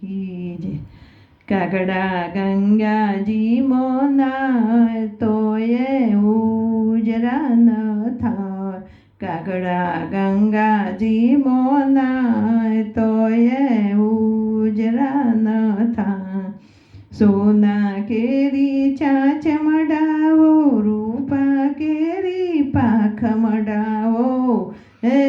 કી જય. કાગડા ગંગાજી મોના તોય ઉજરા ન થાય. કાગડા ગંગાજી મોના તોય ઉજરા ન થાય. સોના કેરી ચાચ મડાવો, રૂપા કેરી પાખ મડાવો, હે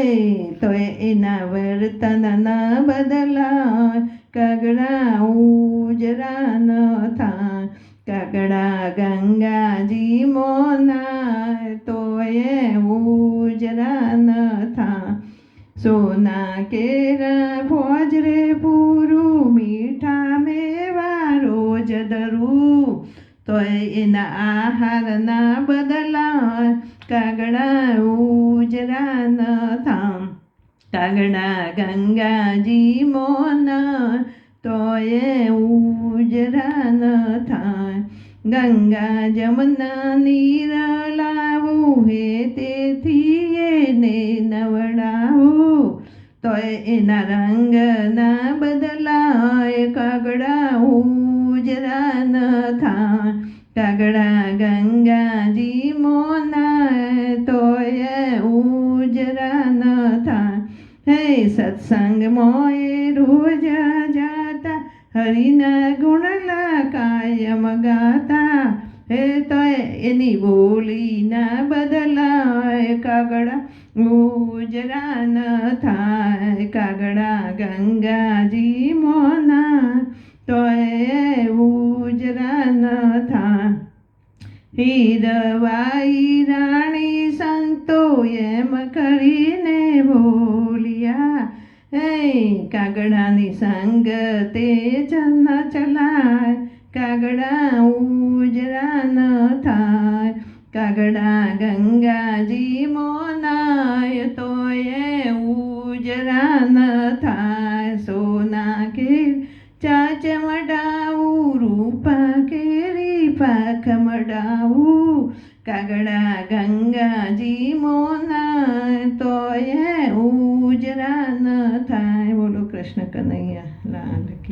તોય એના વર્તન ન બદલાય. કાગડા ઉજરા ન થાય. કાગડા ગંગાજી મોના તોય ઉજરા ન થાય. સોના કેરા ફોજરે પૂરું, મીઠા મેવા રોજ ધરું, તોય એના આહાર ના બદલાય. કાગડા ઉજરા ન થાય. કાગડા ગંગાજી મોના તોય ઉજરા ન થાય. ગંગા જમના નીર લાવું, હે તેથી એને નવડાવું, તોય એના રંગ ના બદલાય. કાગડા ઉજરા ન થાય. કાગડા ગંગાજી મોના તોય ઉજરા ન થાય. હે સત્સંગમાં એ રોજ જાતા, હરિના ગુણલા કાયમ ગાતા, હે તોય એની બોલી ના બદલાય. કાગડા ઉજરા ન થાય. કાગડા ગંગાજી મોના તોય ઉજરા ન થાય. હીરવાઈ રાણી સંતો એમ કરીને બોલ્યા, હે કાગડાની સંગતે ચન ચલાય. કાગડા ઉજરા ન થાય. કાગડા ગંગાજી મોનાય તોય ઉજરા ન થાય. સોના કે ચાચ મડાવું, રૂપા કેરી પાખ મડાવું, કાગડા ગંગાજી મોના તોય ઉજરા ન થાય. બોલો કૃષ્ણ કનૈયા લાલ કી.